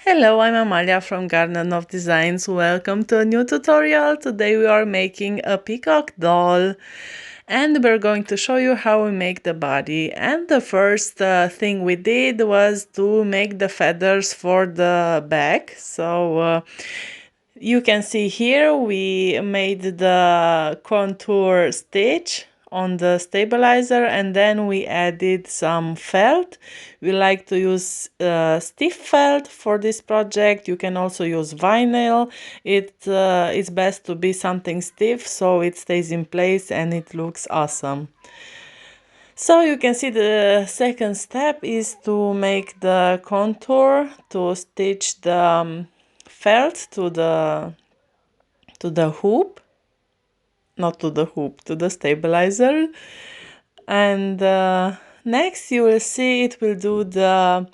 Hello, I'm Amalia from Garden of Designs. Welcome to a new tutorial. Today we are making a peacock doll and we're going to show you how we make the body. And the first thing we did was to make the feathers for the back. You can see here we made the contour stitch on the stabilizer and then we added some felt. We like to use stiff felt for this project. You can also use vinyl. It's best to be something stiff so it stays in place and it looks awesome. So you can see the second step is to make the contour, to stitch the felt to the hoop, not to the hoop, to the stabilizer. And next you will see it will do the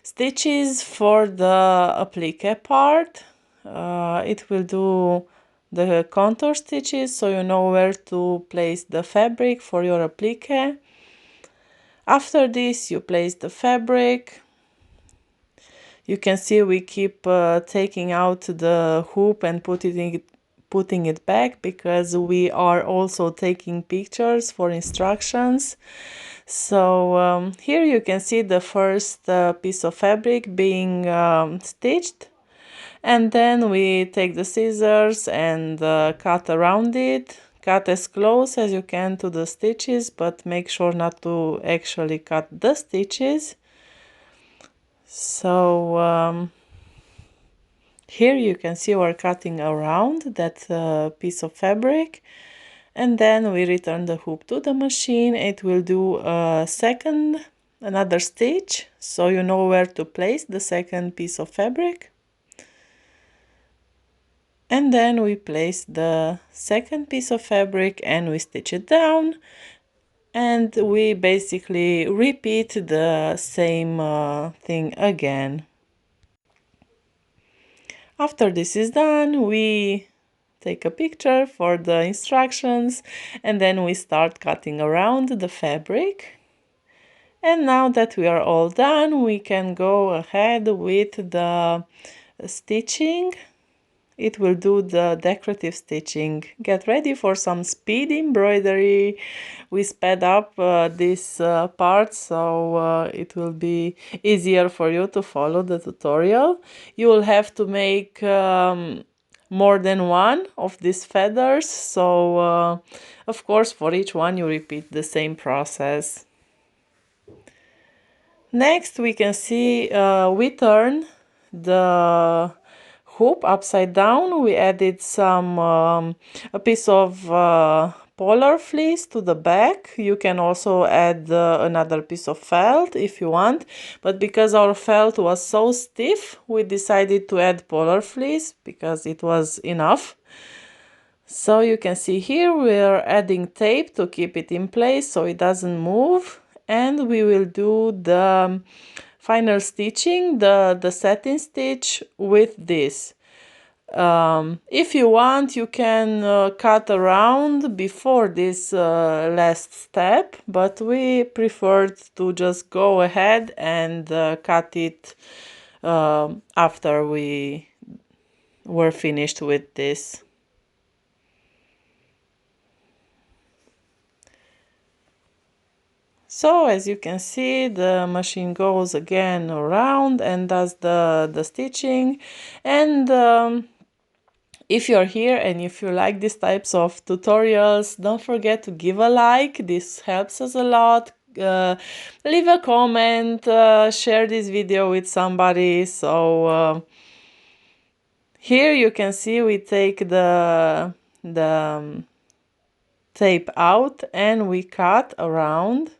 stitches for the applique part. It will do the contour stitches so you know where to place the fabric for your applique. After this you place the fabric. You can see we keep taking out the hoop and putting it back because we are also taking pictures for instructions. So here you can see the first piece of fabric being stitched, and then we take the scissors and cut around it. Cut as close as you can to the stitches, but make sure not to actually cut the stitches. So here you can see we're cutting around that piece of fabric, and then we return the hoop to the machine. It will do another stitch, so you know where to place the second piece of fabric. And then we place the second piece of fabric and we stitch it down, and we basically repeat the same thing again. After this is done, we take a picture for the instructions and then we start cutting around the fabric. And now that we are all done, we can go ahead with the stitching. It will do the decorative stitching. Get ready for some speed embroidery. We sped up this part so it will be easier for you to follow the tutorial. You will have to make more than one of these feathers, so of course for each one you repeat the same process. Next we can see we turn the hoop upside down. We added a piece of polar fleece to the back. You can also add another piece of felt if you want, but because our felt was so stiff we decided to add polar fleece because it was enough. So you can see here we're adding tape to keep it in place so it doesn't move, and we will do the final stitching, the satin stitch with this. If you want, you can cut around before this last step, but we preferred to just go ahead and cut it after we were finished with this. So as you can see, the machine goes again around and does the stitching. And if you're here and if you like these types of tutorials, don't forget to give a like. This helps us a lot. Leave a comment, share this video with somebody. So here you can see we take the tape out and we cut around.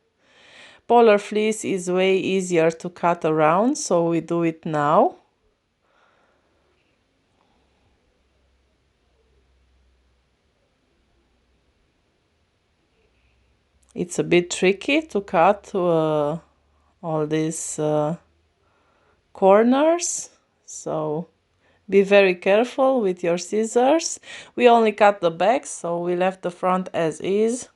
Polar fleece is way easier to cut around, so we do it now. It's a bit tricky to cut all these corners, so be very careful with your scissors. We only cut the back, so we left the front as is.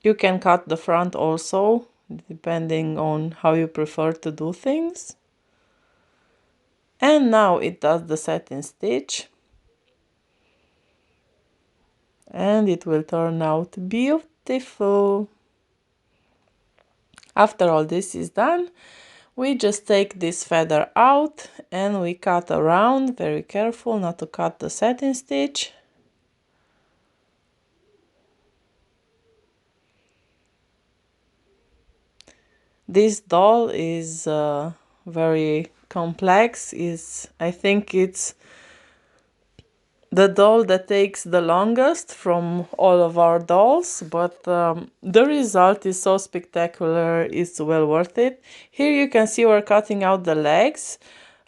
You can cut the front also, depending on how you prefer to do things. And now it does the satin stitch, and it will turn out beautiful. After all this is done, we just take this feather out and we cut around, very careful not to cut the satin stitch. This doll is very complex. I think it's the doll that takes the longest from all of our dolls, but the result is so spectacular, it's well worth it. Here you can see we're cutting out the legs.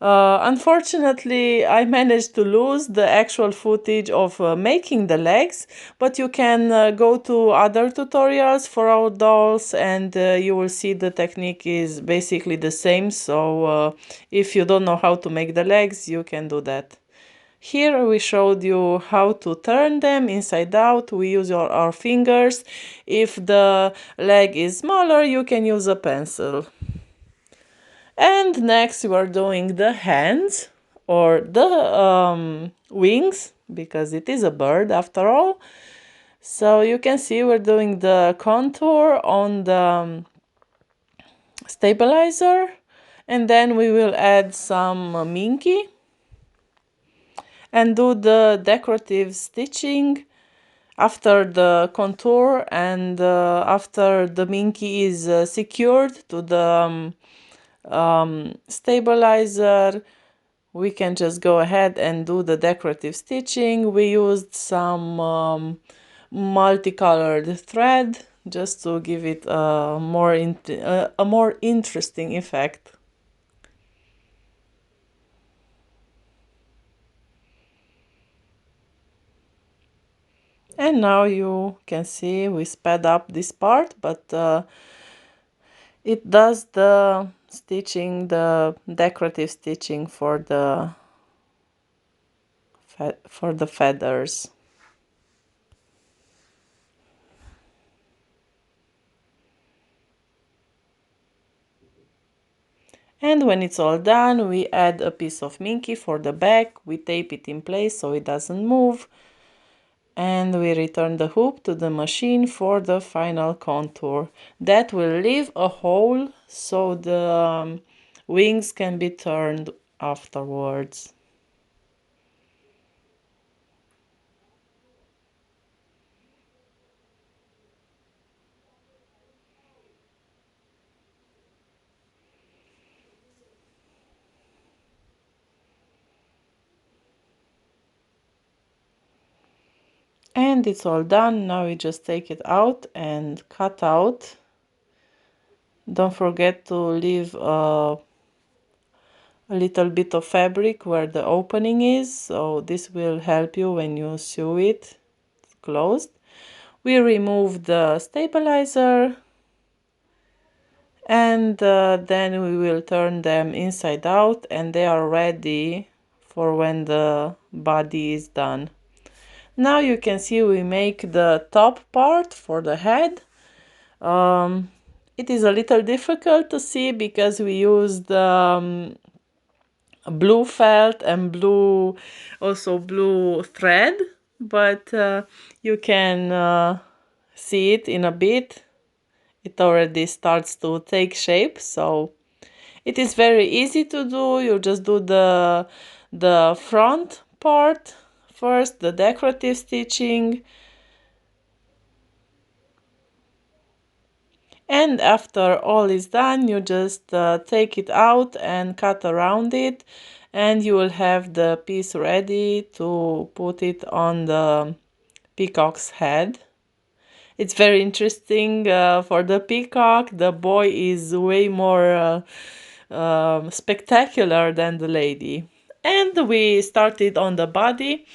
Unfortunately, I managed to lose the actual footage of making the legs, but you can go to other tutorials for our dolls and you will see the technique is basically the same. So if you don't know how to make the legs, you can do that. Here we showed you how to turn them inside out. We use our fingers. If the leg is smaller, you can use a pencil. And next we're doing the hands or the wings, because it is a bird after all. So you can see we're doing the contour on the stabilizer, and then we will add some minky and do the decorative stitching after the contour and after the minky is secured to the stabilizer. We can just go ahead and do the decorative stitching. We used some multicolored thread just to give it a more interesting effect. And now you can see we sped up this part, but it does the stitching, the decorative stitching for the feathers. And when it's all done, we add a piece of minky for the back. We tape it in place so it doesn't move. And we return the hoop to the machine for the final contour. That will leave a hole so the wings can be turned afterwards. And it's all done. Now we just take it out and cut out. Don't forget to leave a little bit of fabric where the opening is, so this will help you when you sew it closed. We remove the stabilizer and then we will turn them inside out and they are ready for when the body is done. Now you can see we make the top part for the head. It is a little difficult to see because we use the blue felt and also blue thread, but you can see it in a bit. It already starts to take shape, so it is very easy to do. You just do the front part first, the decorative stitching, and after all is done, you just take it out and cut around it, and you will have the piece ready to put it on the peacock's head. It's very interesting for the peacock. The boy is way more spectacular than the lady. And we started on the body.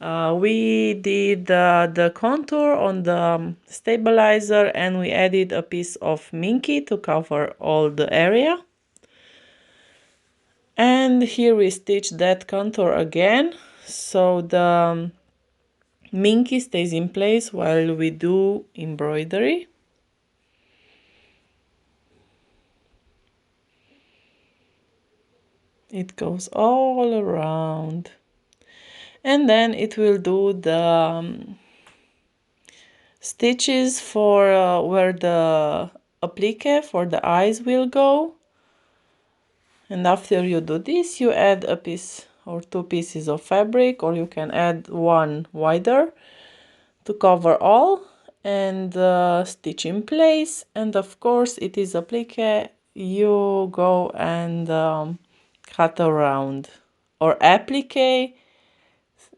We did the contour on the stabilizer and we added a piece of minky to cover all the area. And here we stitch that contour again, so the minky stays in place while we do embroidery. It goes all around. And then it will do the stitches for where the applique for the eyes will go. And after you do this, you add a piece or two pieces of fabric, or you can add one wider to cover all and stitch in place. And of course it is applique, you go and cut around, or applique.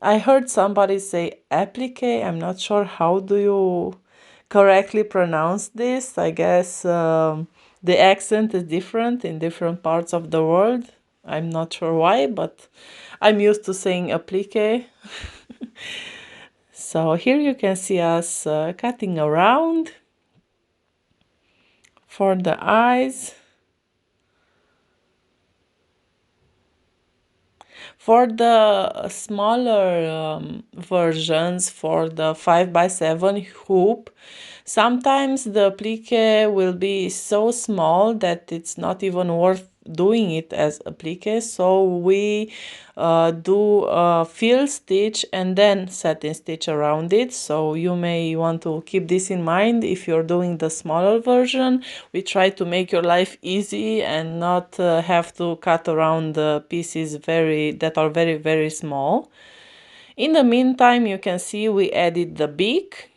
I heard somebody say applique. I'm not sure how do you correctly pronounce this. I guess the accent is different in different parts of the world. I'm not sure why, but I'm used to saying applique. So here you can see us cutting around for the eyes. For the smaller versions, for the 5x7 hoop, sometimes the applique will be so small that it's not even worth doing it as applique. So we do a fill stitch and then satin stitch around it. So you may want to keep this in mind if you're doing the smaller version. We try to make your life easy and not have to cut around the pieces that are very, very small. In the meantime, you can see we added the beak,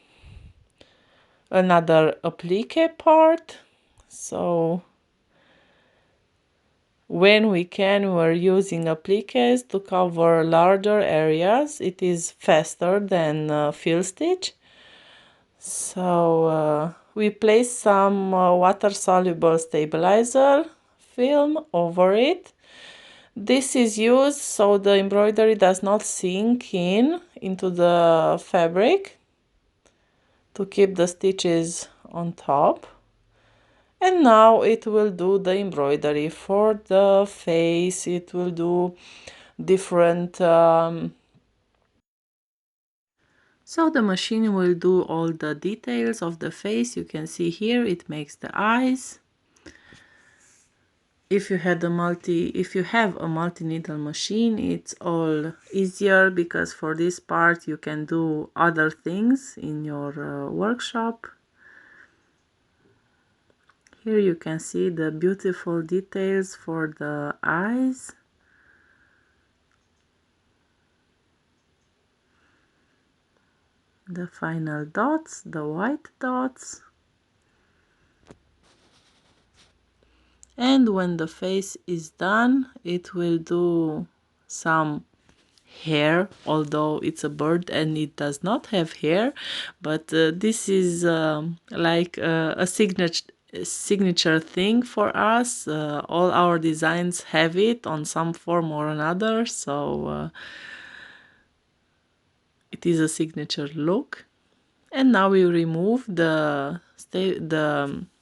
another applique part. So when we can, we're using appliques to cover larger areas. It is faster than fill stitch. So we place some water-soluble stabilizer film over it. This is used so the embroidery does not sink into the fabric, to keep the stitches on top. And now it will do the embroidery for the face. It will do different so the machine will do all the details of the face. You can see here it makes the eyes. If you have a multi-needle machine, it's all easier, because for this part you can do other things in your workshop. Here you can see the beautiful details for the eyes. The final dots, the white dots. And when the face is done, it will do some hair, although it's a bird and it does not have hair, but this is like a signature thing for us. All our designs have it on some form or another, so it is a signature look. And now we remove the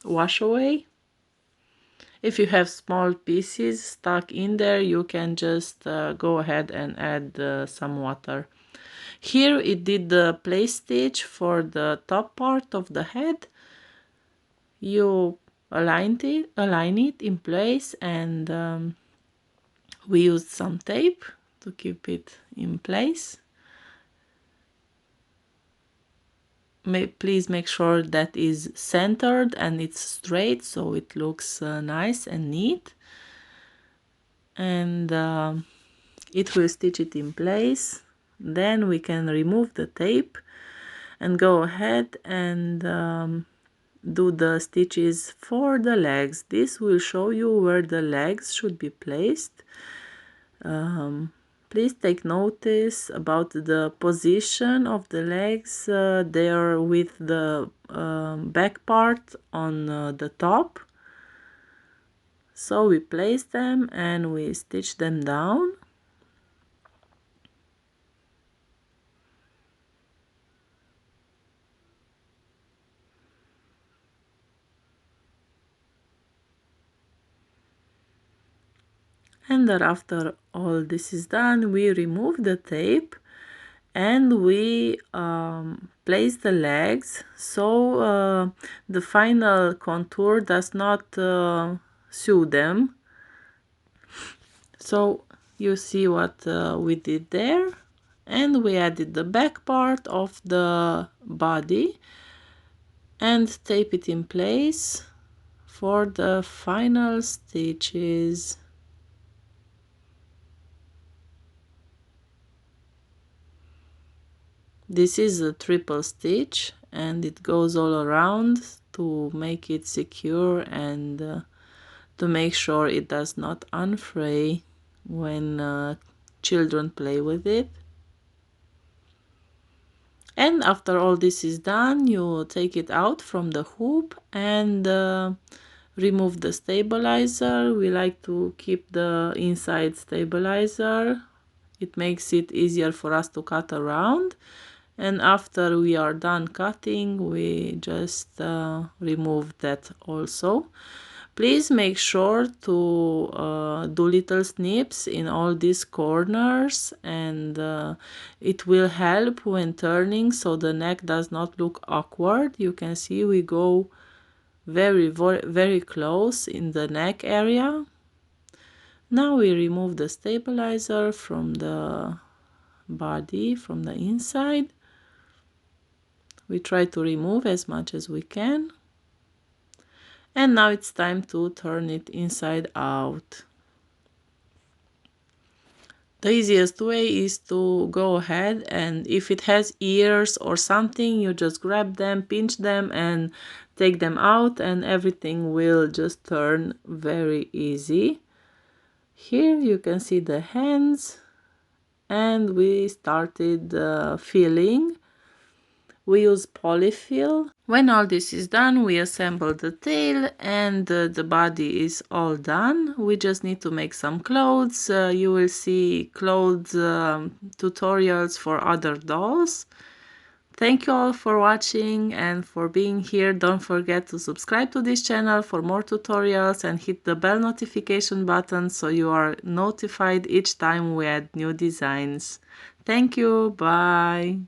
wash away. If you have small pieces stuck in there, you can just go ahead and add some water. Here it did the place stitch for the top part of the head. You align it in place, and we used some tape to keep it in place. Please make sure that is centered and it's straight, so it looks nice and neat. And it will stitch it in place. Then we can remove the tape and go ahead and do the stitches for the legs. This will show you where the legs should be placed. Please take notice about the position of the legs. They are with the back part on the top. So we place them and we stitch them down. And then after all this is done, we remove the tape and we place the legs, so the final contour does not sew them. So you see what we did there, and we added the back part of the body and tape it in place for the final stitches. This is a triple stitch and it goes all around to make it secure and to make sure it does not unfray when children play with it. And after all this is done, you take it out from the hoop and remove the stabilizer. We like to keep the inside stabilizer. It makes it easier for us to cut around. And after we are done cutting, we just remove that also. Please make sure to do little snips in all these corners, and it will help when turning so the neck does not look awkward. You can see we go very close in the neck area. Now we remove the stabilizer from the body, from the inside. We try to remove as much as we can. And now it's time to turn it inside out. The easiest way is to go ahead, and if it has ears or something, you just grab them, pinch them and take them out, and everything will just turn very easy. Here you can see the hands, and we started filling. We use polyfill. When all this is done, we assemble the tail, and the body is all done. We just need to make some clothes. You will see clothes tutorials for other dolls. Thank you all for watching and for being here. Don't forget to subscribe to this channel for more tutorials and hit the bell notification button so you are notified each time we add new designs. Thank you. Bye.